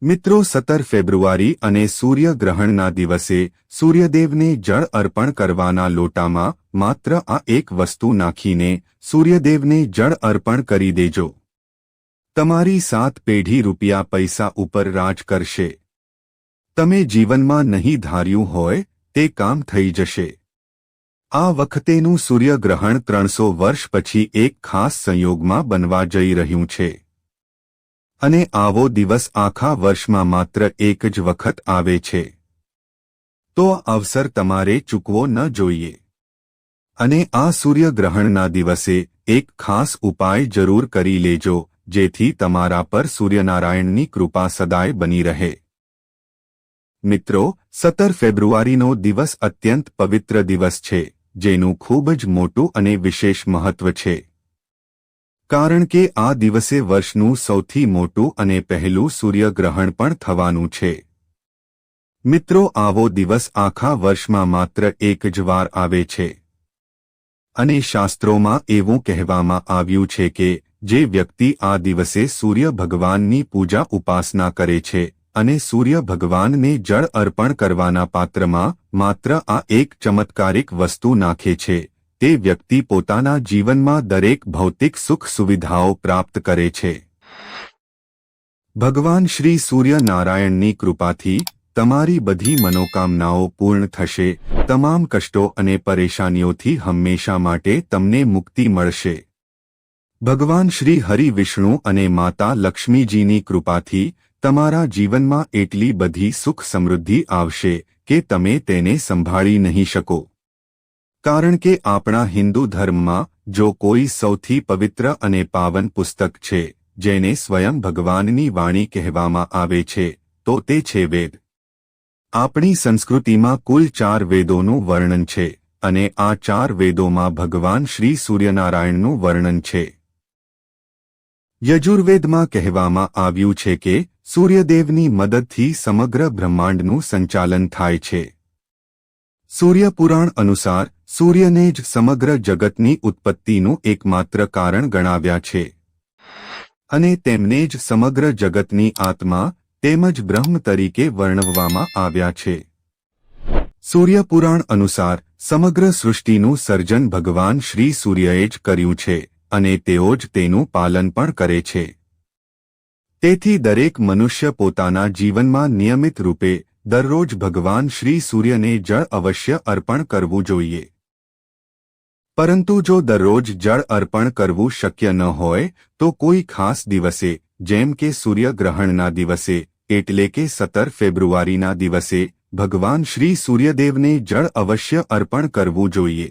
મિત્રો 17 ફેબ્રુઆરી અને સૂર્યગ્રહણના દિવસે સૂર્યદેવને જળ અર્પણ કરવાના લોટામાં માત્ર આ એક વસ્તુ નાખીને સૂર્યદેવને જળ અર્પણ કરી દેજો. તમારી 7 પેઢી રૂપિયા પૈસા ઉપર રાજ કરશે. તમે જીવનમાં નહીં ધાર્યું હોય તે કામ થઈ જશે. આ વખતેનું સૂર્યગ્રહણ 300 વર્ષ પછી એક ખાસ સંયોગમાં બનવા જઈ રહ્યું છે. અને આવો દિવસ આખા વર્ષમાં માત્ર એક જ વખત આવે છે. તો આ અવસર તમારે ચૂકવો ન જોઈએ. અને આ સૂર્યગ્રહણના દિવસે એક ખાસ ઉપાય જરૂર કરી લેજો, જેથી તમારા પર સૂર્યનારાયણની કૃપા સદાય બની રહે. મિત્રો, 17 ફેબ્રુઆરીનો દિવસ અત્યંત પવિત્ર દિવસ છે, જેનું ખૂબ જ મોટું અને વિશેષ મહત્વ છે. કારણ કે આ દિવસે વર્ષનું સૌથી મોટું અને પહેલું સૂર્યગ્રહણ પણ થવાનું છે. મિત્રો, આવો દિવસ આખા વર્ષમાં માત્ર એક જ વાર આવે છે. અને શાસ્ત્રોમાં એવું કહેવામાં આવ્યું છે કે જે વ્યક્તિ આ દિવસે સૂર્ય ભગવાનની પૂજા ઉપાસના કરે છે અને સૂર્ય ભગવાનને જળ અર્પણ કરવાના પાત્રમાં માત્ર આ એક ચમત્કારિક વસ્તુ નાખે છે, તે વ્યક્તિ પોતાના જીવનમાં દરેક ભૌતિક સુખ સુવિધાઓ પ્રાપ્ત કરે છે. ભગવાન શ્રી સૂર્યનારાયણની કૃપાથી તમારી બધી મનોકામનાઓ પૂર્ણ થશે. તમામ કષ્ટો અને પરેશાનીઓથી હંમેશા માટે તમને મુક્તિ મળશે. ભગવાન શ્રી હરિ વિષ્ણુ અને માતા લક્ષ્મીજીની કૃપાથી તમારા જીવનમાં એટલી બધી સુખ સમૃદ્ધિ આવશે કે તમે તેને સંભાળી નહીં શકો. કારણ કે આપણા હિન્દુ ધર્મમાં જો કોઈ સૌથી પવિત્ર અને પાવન પુસ્તક છે જેને સ્વયં ભગવાનની વાણી કહેવામાં આવે છે તો તે છે વેદ. આપણી સંસ્કૃતિમાં કુલ 4 વેદોનું વર્ણન છે અને આ 4 વેદોમાં ભગવાન શ્રી સૂર્યનારાયણનું વર્ણન છે. યજુર્વેદમાં કહેવામાં આવ્યું છે કે સૂર્યદેવની મદદથી સમગ્ર બ્રહ્માંડનું સંચાલન થાય છે. સૂર્યપુરાણ અનુસાર સૂર્યને જ સમગ્ર જગતની ઉત્પત્તિનું એકમાત્ર કારણ ગણાવ્યા છે અને તેમને જ સમગ્ર જગતની આત્મા તેમજ બ્રહ્મ તરીકે વર્ણવવામાં આવ્યા છે. સૂર્યપુરાણ અનુસાર સમગ્ર સૃષ્ટિનું સર્જન ભગવાન શ્રી સૂર્યએ જ કર્યું છે અને તેઓ જ તેનું પાલન પણ કરે છે. તેથી દરેક મનુષ્ય પોતાના જીવનમાં નિયમિત રૂપે દરરોજ ભગવાન શ્રી સૂર્યને જળ અવશ્ય અર્પણ કરવું જોઈએ. પરંતુ જો દરરોજ જળ અર્પણ કરવું શક્ય ન હોય તો કોઈ ખાસ દિવસે, જેમ કે સૂર્યગ્રહણના દિવસે એટલે કે 17 ફેબ્રુઆરીના દિવસે ભગવાન શ્રી સૂર્યદેવને જળ અવશ્ય અર્પણ કરવું જોઈએ.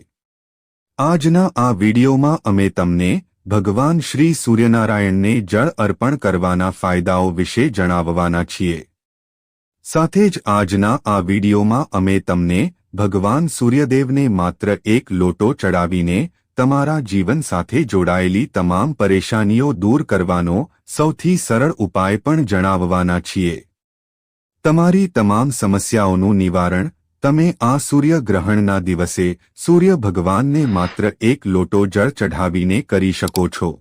આજના આ વિડીયોમાં અમે તમને ભગવાન શ્રી સૂર્યનારાયણને જળ અર્પણ કરવાના ફાયદાઓ વિશે જણાવવાના છીએ. સાથે જ આજના આ વિડીયોમાં અમે તમને ભગવાન સૂર્યદેવને માત્ર એક લોટો ચડાવીને તમારા જીવન સાથે જોડાયેલી તમામ પરેશાનીઓ દૂર કરવાનો સૌથી સરળ ઉપાય પણ જણાવવાના છીએ. તમારી તમામ સમસ્યાઓનું નિવારણ તમે આ સૂર્યગ્રહણના દિવસે સૂર્ય ભગવાનને માત્ર એક લોટો જળ ચઢાવીને કરી શકો છો.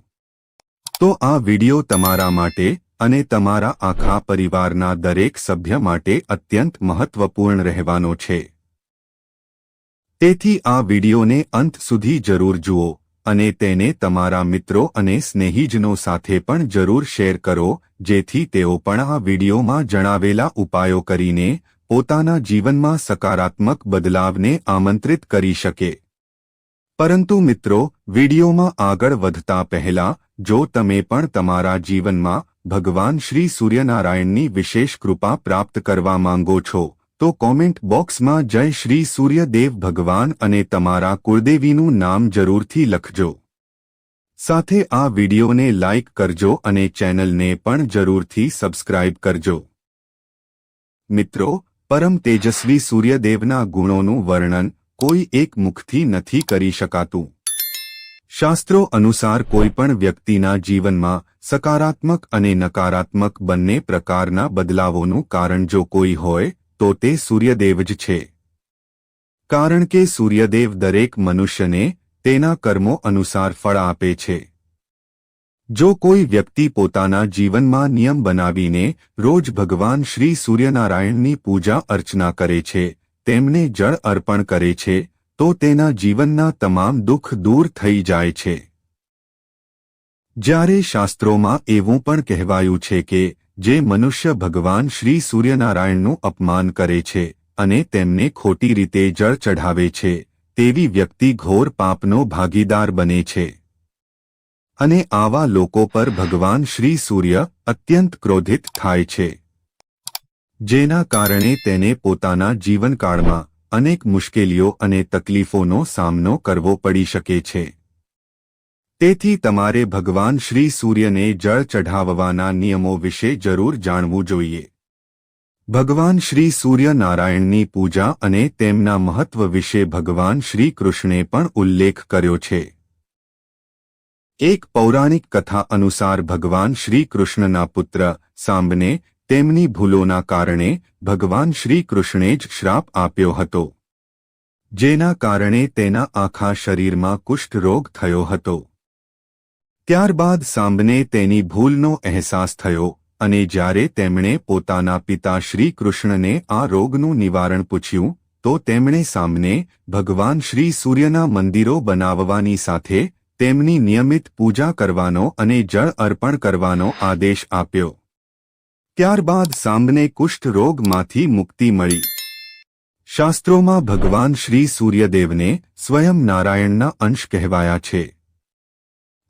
તો આ વિડીયો તમારા માટે અને તમારા આખા પરિવારના દરેક સભ્ય માટે અત્યંત મહત્વપૂર્ણ રહેવાનો છે. તેથી આ વિડીયોને અંત સુધી જરૂર જુઓ અને તેને તમારા મિત્રો અને સ્નેહીજનો સાથે પણ જરૂર શેર કરો, જેથી તેઓ પણ આ વિડીયોમાં જણાવેલા ઉપાયો કરીને પોતાના જીવનમાં સકારાત્મક બદલાવને આમંત્રિત કરી શકે. પરંતુ મિત્રો, વિડીયોમાં આગળ વધતા પહેલા જો તમે પણ તમારા જીવનમાં ભગવાન શ્રી સૂર્યનારાયણની વિશેષ કૃપા પ્રાપ્ત કરવા માંગો છો તો કોમેન્ટ બોક્સમાં જય શ્રી સૂર્યદેવ ભગવાન અને તમારા કુળદેવીનું નામ જરૂરથી લખજો. સાથે આ વિડીયોને લાઇક કરજો અને ચેનલને પણ જરૂરથી સબસ્ક્રાઇબ કરજો. મિત્રો, પરમ તેજસ્વી સૂર્યદેવના ગુણોનું વર્ણન કોઈ એક મુખથી નથી કરી શકાતું. શાસ્ત્રો અનુસાર કોઈપણ વ્યક્તિના જીવનમાં સકારાત્મક અને નકારાત્મક બંને પ્રકારના બદલાવોનું કારણ જો કોઈ હોય તો તે સૂર્યદેવ જ છે. કારણ કે સૂર્યદેવ દરેક મનુષ્યને તેના કર્મો અનુસાર ફળ આપે છે. જો કોઈ વ્યક્તિ પોતાના જીવનમાં નિયમ બનાવીને રોજ ભગવાન શ્રી સૂર્યનારાયણની પૂજા અર્ચના કરે છે, તેમને જળ અર્પણ કરે છે, તો તેના જીવનના તમામ દુઃખ દૂર થઈ જાય છે. જ્યારે શાસ્ત્રોમાં એવું પણ કહેવાયું છે કે જે મનુષ્ય ભગવાન શ્રી સૂર્યનારાયણનું અપમાન કરે છે અને તેમને ખોટી રીતે જળ ચઢાવે છે, તેવી વ્યક્તિ ઘોર પાપનો ભાગીદાર બને છે. અને આવા લોકો પર ભગવાન શ્રી સૂર્ય અત્યંત ક્રોધિત થાય છે, જેના કારણે તેને પોતાના જીવનકાળમાં અનેક મુશ્કેલીઓ અને તકલીફોનો સામનો કરવો પડી શકે છે. તેથી તમારે ભગવાન શ્રી સૂર્યને જળ ચઢાવવાના નિયમો વિશે જરૂર જાણવું જોઈએ. ભગવાન શ્રી સૂર્યનારાયણની પૂજા અને તેમના મહત્વ વિશે ભગવાન શ્રી કૃષ્ણે પણ ઉલ્લેખ કર્યો છે. એક પૌરાણિક કથા અનુસાર ભગવાન શ્રી કૃષ્ણના પુત્ર સાંબને તેમની ભૂલોના કારણે ભગવાન શ્રી કૃષ્ણે જ શ્રાપ આપ્યો હતો, જેના કારણે તેના આખા શરીરમાં કુષ્ઠ રોગ થયો હતો. ત્યારબાદ સાંબને તેની ભૂલનો અહેસાસ થયો અને જ્યારે તેમણે પોતાના પિતા શ્રી કૃષ્ણને આ રોગનું નિવારણ પૂછ્યું તો તેમણે સાંબને ભગવાન શ્રી સૂર્યના મંદિરો બનાવવાની સાથે તેમની નિયમિત પૂજા કરવાનો અને જળ અર્પણ કરવાનો આદેશ આપ્યો. ત્યારબાદ સાંબને કુષ્ઠ રોગમાંથી મુક્તિ મળી. શાસ્ત્રોમાં ભગવાન શ્રી સૂર્યદેવને સ્વયં નારાયણના અંશ કહેવાયા છે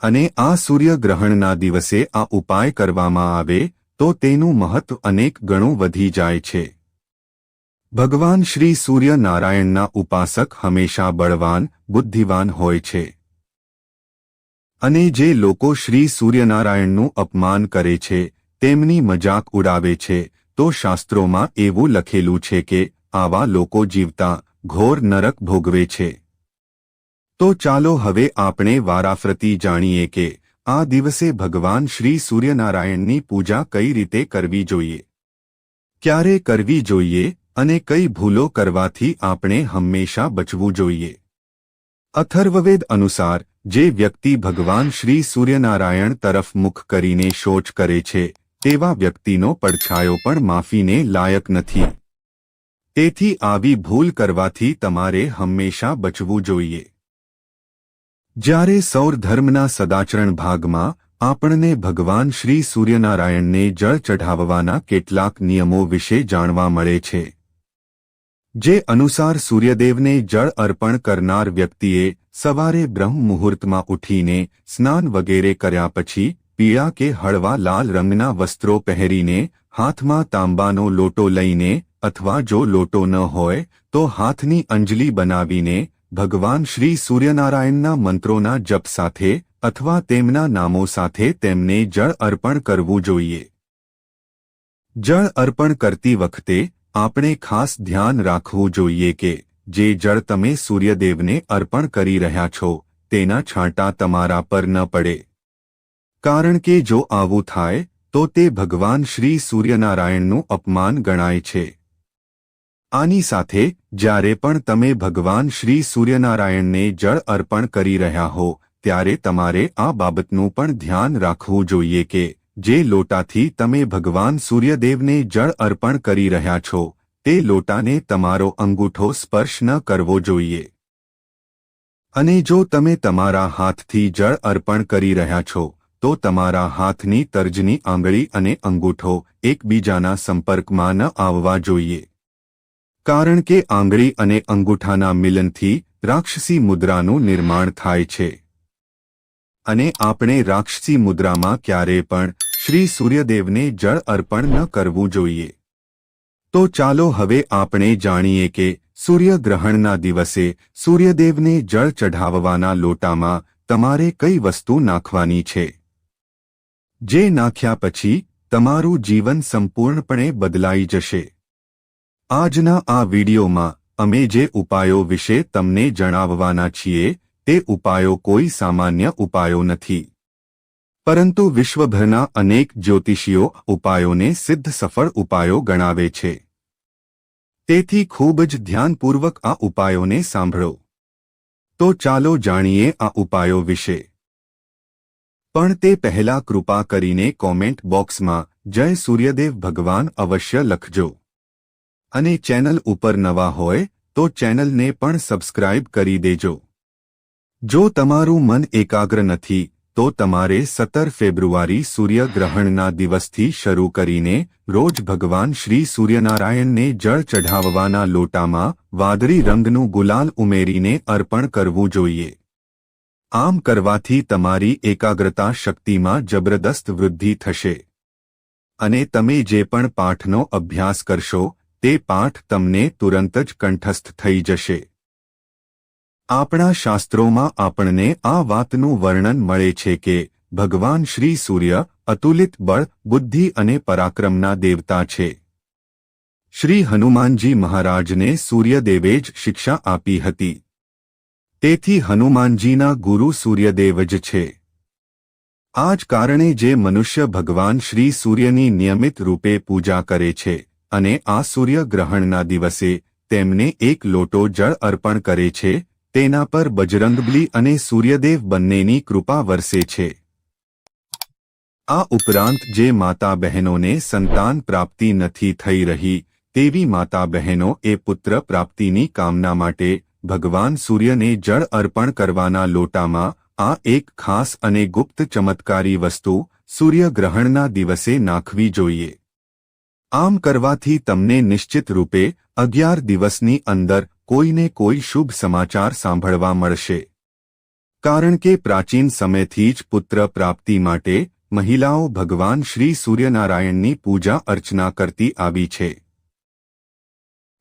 અને આ સૂર્યગ્રહણના દિવસે આ ઉપાય કરવામાં આવે તો તેનું મહત્વ અનેક ગણું વધી જાય છે. ભગવાન શ્રી સૂર્યનારાયણના ઉપાસક હંમેશા બળવાન, બુદ્ધિવાન હોય છે. અને જે લોકો શ્રી સૂર્યનારાયણનું અપમાન કરે છે, તેમની મજાક ઉડાવે છે, તો શાસ્ત્રોમાં એવું લખેલું છે કે આવા લોકો જીવતા ઘોર નરક ભોગવે છે. તો ચાલો હવે આપણે વારાફરતી જાણીએ કે આ દિવસે ભગવાન શ્રી સૂર્યનારાયણની પૂજા કઈ રીતે કરવી જોઈએ, ક્યારે કરવી જોઈએ અને કઈ ભૂલો કરવાથી આપણે હંમેશા બચવું જોઈએ. અથર્વવેદ અનુસાર જે વ્યક્તિ ભગવાન શ્રી સૂર્યનારાયણ તરફ મુખ કરીને શૌચ કરે છે, તેવા વ્યક્તિનો પડછાયો પણ માફીને લાયક નથી. તેથી આવી ભૂલ કરવાથી તમારે હંમેશા બચવું જોઈએ. જ્યારે સૌર ધર્મના સદાચરણ ભાગમાં આપણને ભગવાન શ્રી સૂર્યનારાયણને જળ ચઢાવવાના કેટલાક નિયમો વિશે જાણવા મળે છે. જે અનુસાર સૂર્યદેવને જળ અર્પણ કરનાર વ્યક્તિએ સવારે બ્રહ્મ મુહૂર્તમાં ઉઠીને સ્નાન વગેરે કર્યા પછી પીળા કે હળવા લાલ રંગના વસ્ત્રો પહેરીને હાથમાં તાંબાનો લોટો લઈને અથવા જો લોટો ન હોય તો હાથની અંજલિ બનાવીને ભગવાન શ્રી સૂર્યનારાયણના મંત્રોના જપ સાથે અથવા તેમના નામો સાથે તેમને જળ અર્પણ કરવું જોઈએ. જળ અર્પણ કરતી વખતે આપણે ખાસ ધ્યાન રાખવું જોઈએ કે જે જળ તમે સૂર્યદેવને અર્પણ કરી રહ્યા છો તેના છાંટા તમારા પર ન પડે, કારણ કે જો આવું થાય તો તે ભગવાન શ્રી સૂર્યનારાયણનું અપમાન ગણાય છે. આની સાથે જ્યારે પણ તમે ભગવાન શ્રી સૂર્યનારાયણને જળ અર્પણ કરી રહ્યા હો ત્યારે તમારે આ બાબતનું પણ ધ્યાન રાખવું જોઈએ કે જે લોટાથી તમે ભગવાન સૂર્યદેવને જળ અર્પણ કરી રહ્યા છો તે લોટાને તમારો અંગૂઠો સ્પર્શ ન કરવો જોઈએ. અને જો તમે તમારા હાથથી જળ અર્પણ કરી રહ્યા છો તો તમારા હાથની તર્જની આંગળી અને અંગૂઠો એકબીજાના સંપર્કમાં ન આવવા જોઈએ, કારણ કે આંગળી અને અંગૂઠાના મિલનથી રાક્ષસી મુદ્રાનું નિર્માણ થાય છે અને આપણે રાક્ષસી મુદ્રામાં ક્યારે પણ શ્રી સૂર્યદેવને જળ અર્પણ ન કરવું જોઈએ. તો ચાલો હવે આપણે જાણીએ કે સૂર્યગ્રહણના દિવસે સૂર્યદેવને જળ ચઢાવવાના લોટામાં તમારે કઈ વસ્તુ નાખવાની છે, જે નાખ્યા પછી તમારું જીવન સંપૂર્ણપણે બદલાઈ જશે. આજના આ વિડીયોમાં અમે જે ઉપાયો વિશે તમને જણાવવાના છીએ તે ઉપાયો કોઈ સામાન્ય ઉપાયો નથી, પરંતુ વિશ્વભરના અનેક જ્યોતિષીઓ ઉપાયોને સિદ્ધ સફળ ઉપાયો ગણાવે છે. તેથી ખૂબ જ ધ્યાનપૂર્વક આ ઉપાયોને સાંભળો. તો ચાલો જાણીએ આ ઉપાયો વિશે. પણ તે પહેલા કૃપા કરીને કોમેન્ટ બોક્સમાં જય સૂર્યદેવ ભગવાન અવશ્ય લખજો અને ચેનલ ઉપર નવા હોય તો ચેનલને પણ સબસ્ક્રાઇબ કરી દેજો। જો તમારું મન એકાગ્ર નથી તો તમારે 17 ફેબ્રુઆરી સૂર્યગ્રહણના દિવસથી શરૂ કરીને રોજ ભગવાન શ્રી સૂર્યનારાયણને જળ ચઢાવવાના લોટામાં વાદળી રંગનું ગુલાલ ઉમેરીને અર્પણ કરવું જોઈએ। આમ કરવાથી તમારી એકાગ્રતા શક્તિમાં જબરદસ્ત વૃદ્ધિ થશે અને તમે જે પણ પાઠનો અભ્યાસ કરશો તે પાઠ તમને તુરંત જ કંઠસ્થ થઈ જશે। આપણા શાસ્ત્રોમાં આપણને આ વાતનું વર્ણન મળે છે કે ભગવાન શ્રી સૂર્ય અતુલિત બળ બુદ્ધિ અને પરાક્રમના દેવતા છે। શ્રી હનુમાનજી મહારાજને સૂર્યદેવે જ શિક્ષા આપી હતી, તેથી હનુમાનજીના ગુરુ સૂર્યદેવ જ છે। આ જ કારણે જે મનુષ્ય ભગવાન શ્રી સૂર્યની નિયમિત રૂપે પૂજા કરે છે અને આ સૂર્યગ્રહણના દિવસે તેમને એક લોટો જળ અર્પણ કરે છે તેના પર બજરંગબલી અને સૂર્યદેવ બંનેની કૃપા વરસે છે। આ ઉપરાંત જે માતા બહેનોને સંતાન પ્રાપ્તિ નથી થઈ રહી તેવી માતા બહેનો એ પુત્ર પ્રાપ્તિની કામના માટે ભગવાન સૂર્યને જળ અર્પણ કરવાના લોટામાં આ એક ખાસ અને ગુપ્ત ચમત્કારી વસ્તુ સૂર્યગ્રહણના દિવસે નાખવી જોઈએ। આમ કરવાથી તમને નિશ્ચિત રૂપે 11 દિવસની અંદર કોઈને કોઈ શુભ સમાચાર સાંભળવા મળશે, કારણ કે પ્રાચીન સમયથી જ પુત્ર પ્રાપ્તિ માટે મહિલાઓ ભગવાન શ્રી સૂર્યનારાયણની પૂજા અર્ચના કરતી આવી છે।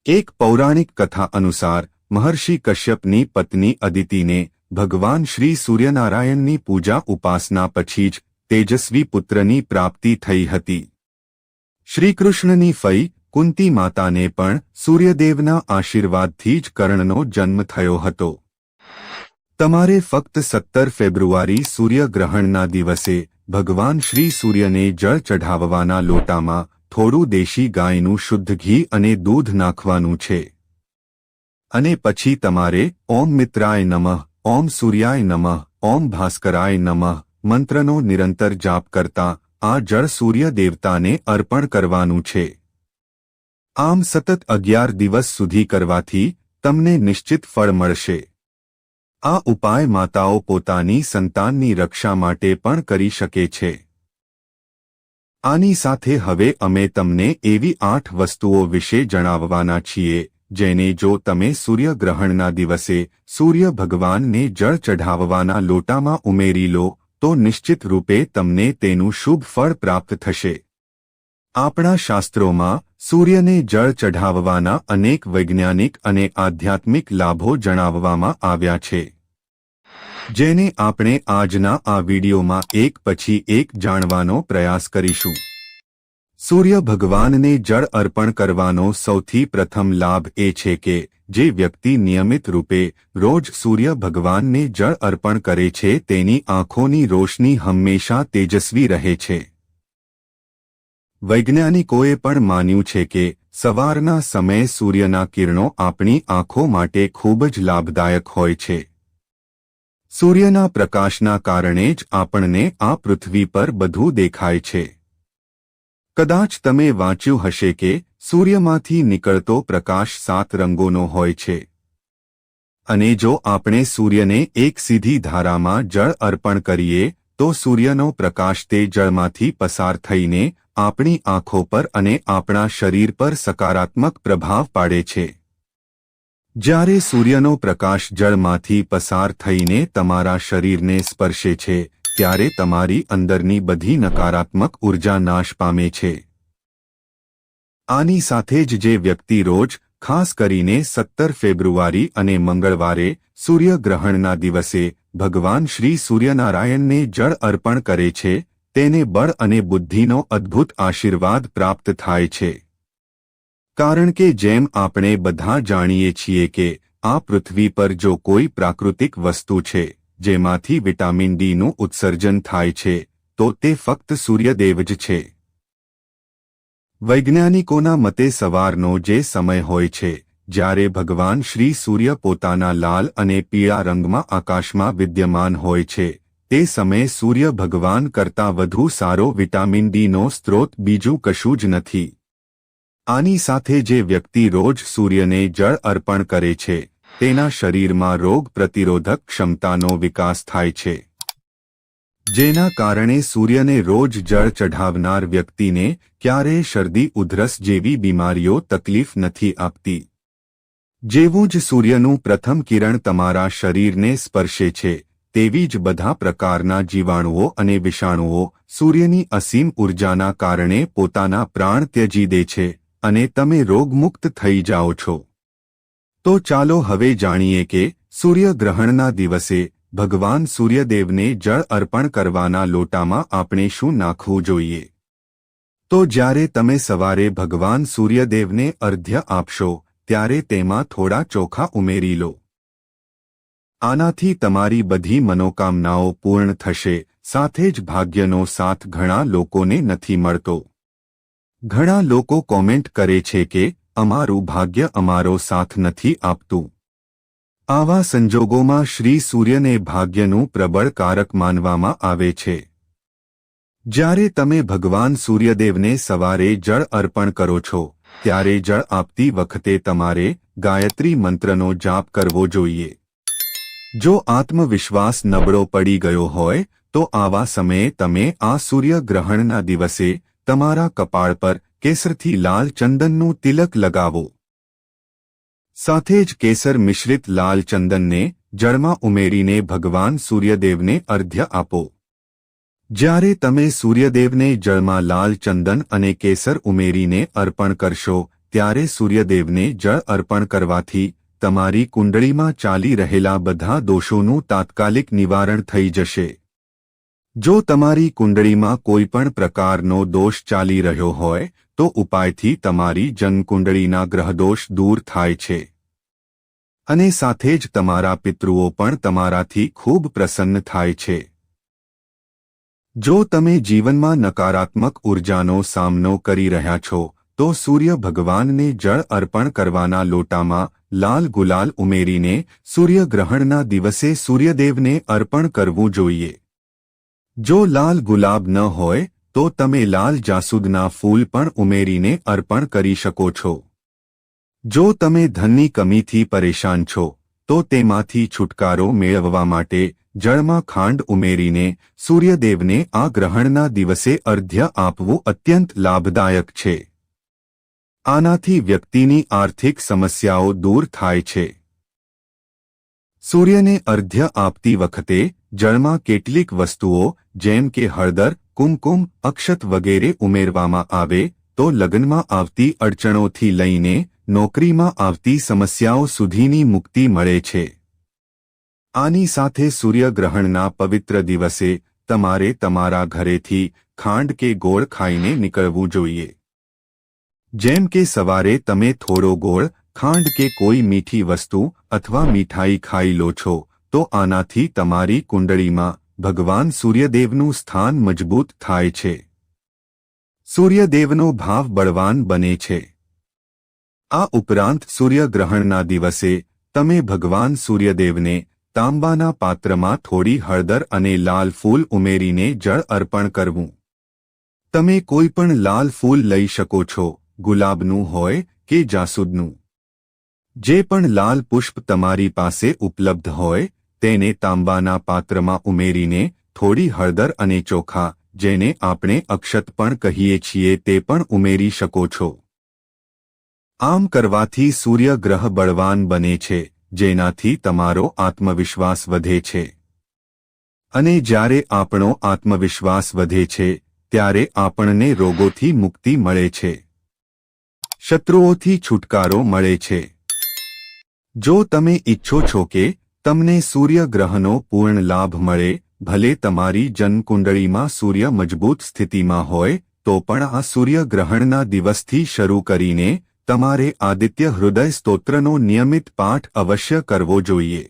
એક પૌરાણિક કથા અનુસાર મહર્ષિ કશ્યપની પત્ની અદિતિને ભગવાન શ્રી સૂર્યનારાયણની પૂજા ઉપાસના પછી જ તેજસ્વી પુત્રની પ્રાપ્તિ થઈ હતી। શ્રીકૃષ્ણની ફઈ કુંતી માતાને પણ સૂર્યદેવના આશીર્વાદથી જ કર્ણનો જન્મ થયો હતો। તમારે ફક્ત 17 ફેબ્રુઆરી સૂર્યગ્રહણના દિવસે ભગવાન શ્રી સૂર્યને જળ ચઢાવવાના લોટામાં થોડું દેશી ગાયનું શુદ્ધ ઘી અને દૂધ નાખવાનું છે અને પછી તમારે ઓમ મિત્રાય નમઃ, ઓમ સૂર્યાય નમઃ, ઓમ ભાસ્કરાય નમઃ મંત્રનો નિરંતર જાપ કરતા આ જળ સૂર્ય દેવતાને અર્પણ કરવાનું છે। આમ સતત 11 દિવસ સુધી કરવાથી તમને નિશ્ચિત ફળ મળશે। આ ઉપાય માતાઓ પોતાની સંતાનની રક્ષા માટે પણ કરી શકે છે। આની સાથે હવે અમે તમને એવી 8 વસ્તુઓ વિશે જણાવવાના છીએ જેને જો તમે સૂર્યગ્રહણના દિવસે સૂર્ય ભગવાનને જળ ચઢાવવાના લોટામાં ઉમેરી લો તો નિશ્ચિત રૂપે તમને તેનું શુભ ફળ પ્રાપ્ત થશે। આપણા શાસ્ત્રોમાં સૂર્યને જળ ચઢાવવાના અનેક વૈજ્ઞાનિક અને આધ્યાત્મિક લાભો જણાવવામાં આવ્યા છે, જેને આપણે આજના આ વિડીયોમાં એક પછી એક જાણવાનો પ્રયાસ કરીશું। સૂર્ય ભગવાનને જળ અર્પણ કરવાનો સૌથી પ્રથમ લાભ એ છે કે જે વ્યક્તિ નિયમિત રૂપે રોજ સૂર્ય ભગવાનને જળ અર્પણ કરે છે તેની આંખોની રોશની હંમેશા તેજસ્વી રહે છે। વૈજ્ઞાનિકોએ પણ માન્યું છે કે સવારના સમયે સૂર્યના કિરણો આપણી આંખો માટે ખૂબ જ લાભદાયક હોય છે। સૂર્યના પ્રકાશના કારણે જ આપણને આ પૃથ્વી પર બધું દેખાય છે। કદાચ તમે વાંચ્યું હશે કે સૂર્યમાંથી નીકળતો પ્રકાશ 7 રંગોનો હોય છે અને જો આપણે સૂર્યને એક સીધી ધારામાં જળ અર્પણ કરીએ તો સૂર્યનો પ્રકાશ તે જળમાંથી પસાર થઈને આપણી આંખો પર અને આપણા શરીર પર સકારાત્મક પ્રભાવ પાડે છે। જ્યારે સૂર્યનો પ્રકાશ જળમાંથી પસાર થઈને તમારા શરીરને સ્પર્શે છે ત્યારે તમારી અંદરની બધી નકારાત્મક ઉર્જા નાશ પામે છે। આની સાથે જ જે વ્યક્તિ રોજ ખાસ કરીને 17 ફેબ્રુઆરી અને મંગળવારે સૂર્યગ્રહણના દિવસે ભગવાન શ્રી સૂર્યનારાયણને જળ અર્પણ કરે છે તેને બળ અને બુદ્ધિનો અદ્ભુત આશીર્વાદ પ્રાપ્ત થાય છે। કારણ કે જેમ આપણે બધા જાણીએ છીએ કે આ પૃથ્વી પર જો કોઈ પ્રાકૃતિક વસ્તુ છે જેમાંથી વિટામિન ડીનું ઉત્સર્જન થાય છે તો તે ફક્ત સૂર્યદેવ જ છે। વૈજ્ઞાનિકોના મતે સવારનો જે સમય હોય છે જ્યારે ભગવાન શ્રી સૂર્ય પોતાના લાલ અને પીળા રંગમાં આકાશમાં વિદ્યમાન હોય છે તે સમયે સૂર્ય ભગવાન કરતાં વધુ સારો વિટામિન ડીનો સ્ત્રોત બીજું કશું જ નથી. આની સાથે જે વ્યક્તિ રોજ સૂર્યને જળ અર્પણ કરે છે તેના શરીરમાં રોગ પ્રતિરોધક ક્ષમતાનો વિકાસ થાય છે, જેના કારણે સૂર્યને રોજ જળ ચઢાવનાર વ્યક્તિને ક્યારેય શરદી ઉધરસ જેવી બીમારીઓ તકલીફ નથી આપતી. જેવું જ સૂર્યનું પ્રથમ કિરણ તમારા શરીરને સ્પર્શે છે તેવી જ બધા પ્રકારના જીવાણુઓ અને વિષાણુઓ સૂર્યની અસીમ ઊર્જાના કારણે પોતાના પ્રાણ ત્યજી દે છે અને તમે રોગમુક્ત થઈ જાઓ છો. તો ચાલો હવે જાણીએ કે સૂર્યગ્રહણના દિવસે ભગવાન સૂર્યદેવને જળ અર્પણ કરવાના લોટામાં આપણે શું નાખવું જોઈએ. તો જ્યારે તમે સવારે ભગવાન સૂર્યદેવને અર્ઘ્ય આપશો ત્યારે તેમાં થોડા ચોખા ઉમેરી લો. આનાથી તમારી બધી મનોકામનાઓ પૂર્ણ થશે, સાથે જ ભાગ્યનો સાથ ઘણા લોકોને નથી મળતો. ઘણા લોકો કોમેન્ટ કરે છે કે અમારું ભાગ્ય અમારો સાથ નથી આપતું. આવા સંજોગોમાં શ્રી સૂર્યને ભાગ્યનું પ્રબળ કારક માનવામાં આવે છે. જ્યારે તમે ભગવાન સૂર્યદેવને સવારે જળ અર્પણ કરો છો ત્યારે જળ આપતી વખતે તમારે ગાયત્રી મંત્રનો જાપ કરવો જોઈએ. જો આત્મવિશ્વાસ નબળો પડી ગયો હોય તો આવા સમયે તમે આ સૂર્યગ્રહણના દિવસે તમારા કપાળ પર કેસરથી લાલ ચંદનનું તિલક લગાવો. સાથે જ કેસર મિશ્રિત લાલ ચંદનને જળમાં ઉમેરીને ભગવાન સૂર્યદેવને અર્ઘ્ય આપો. જ્યારે તમે સૂર્યદેવને જળમાં લાલ ચંદન અને કેસર ઉમેરીને અર્પણ કરશો ત્યારે સૂર્યદેવને જળ અર્પણ કરવાથી તમારી કુંડળીમાં ચાલી રહેલા બધા દોષોનું તાત્કાલિક નિવારણ થઈ જશે. જો તમારી કુંડળીમાં કોઈ પણ પ્રકારનો દોષ ચાલી રહ્યો હોય તો ઉપાયથી તમારી જન્મકુંડળીના ગ્રહદોષ દૂર થાય છે અને સાથે જ તમારા પિતૃઓ પણ તમારાથી ખૂબ પ્રસન્ન થાય છે. જો તમે જીવનમાં નકારાત્મક ઉર્જાનો સામનો કરી રહ્યા છો તો સૂર્ય ભગવાનને જળ અર્પણ કરવાના લોટામાં લાલ ગુલાલ ઉમેરીને સૂર્યગ્રહણના દિવસે સૂર્યદેવને અર્પણ કરવું જોઈએ. જો લાલ ગુલાબ ન હોય તો તમે લાલ જાસૂદના ફૂલ પણ ઉમેરીને અર્પણ કરી શકો છો. જો તમે ધનની કમીથી પરેશાન છો તો તેમાંથી છુટકારો મેળવવા માટે જળમાં ખાંડ ઉમેરીને સૂર્યદેવને આ ગ્રહણના દિવસે અર્ઘ્ય આપવું અત્યંત લાભદાયક છે. આનાથી વ્યક્તિની આર્થિક સમસ્યાઓ દૂર થાય છે. સૂર્યને અર્ઘ્ય આપતી વખતે જળમાં કેટલીક વસ્તુઓ જેમ કે હળદર, કુમકુમ, અક્ષત વગેરે ઉમેરવામાં આવે તો લગ્નમાં આવતી અડચણોથી લઈને નોકરીમાં આવતી સમસ્યાઓ સુધીની મુક્તિ મળે છે. આની સાથે સૂર્યગ્રહણના પવિત્ર દિવસે તમારે તમારા ઘરેથી ખાંડ કે ગોળ ખાઈને નીકળવું જોઈએ. જેમ કે સવારે તમે થોડો ગોળ, ખાંડ કે કોઈ મીઠી વસ્તુ અથવા મીઠાઈ ખાઈ લો છો તો આનાથી તમારી કુંડળીમાં ભગવાન સૂર્યદેવનું સ્થાન મજબૂત થાય છે. સૂર્યદેવનો ભાવ બળવાન બને છે. આ ઉપરાંત સૂર્યગ્રહણના દિવસે તમે ભગવાન સૂર્યદેવને તાંબાના પાત્રમાં થોડી હળદર અને લાલ ફૂલ ઉમેરીને જળ અર્પણ કરવું. તમે કોઈ પણ લાલ ફૂલ લઈ શકો છો, ગુલાબનું હોય કે જાસૂદનું. જે પણ લાલ પુષ્પ તમારી પાસે ઉપલબ્ધ હોય તેને તાંબાના પાત્રમાં ઉમેરીને થોડી હળદર અને ચોખા, જેને આપણે અક્ષત પણ કહીએ છીએ, તે પણ ઉમેરી શકો છો. આમ કરવાથી સૂર્યગ્રહ બળવાન બને છે, જેનાથી તમારો આત્મવિશ્વાસ વધે છે. અને જ્યારે આપણો આત્મવિશ્વાસ વધે છે ત્યારે આપણને રોગોથી મુક્તિ મળે છે, શત્રુઓથી છુટકારો મળે છે. જો તમે ઈચ્છો છો કે તમને સૂર્યગ્રહનો પૂર્ણ લાભ મળે, ભલે તમારી જન્મકુંડળીમાં સૂર્ય મજબૂત સ્થિતિમાં હોય તો પણ આ સૂર્યગ્રહણના દિવસથી શરૂ કરીને તમારે આદિત્ય હૃદય સ્તોત્રનો નિયમિત પાઠ અવશ્ય કરવો જોઈએ.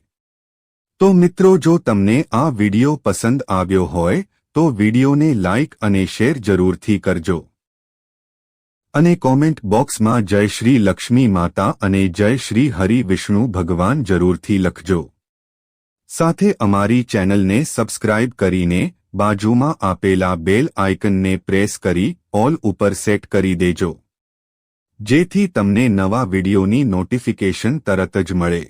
તો મિત્રો, જો તમને આ વિડિયો પસંદ આવ્યો હોય તો વિડિયોને લાઇક અને શેર જરૂરથી કરજો. અને કોમેન્ટ બોક્સમાં જય શ્રી લક્ષ્મી માતા અને જય શ્રી હરિ વિષ્ણુ ભગવાન જરૂરથી લખજો. સાથે અમારી ચેનલને સબસ્ક્રાઇબ કરીને બાજુમાં આપેલા બેલ આઇકનને પ્રેસ કરી ઓલ ઉપર સેટ કરી દેજો, જેથી તમને નવા વિડિયોની નોટિફિકેશન તરત જ મળે।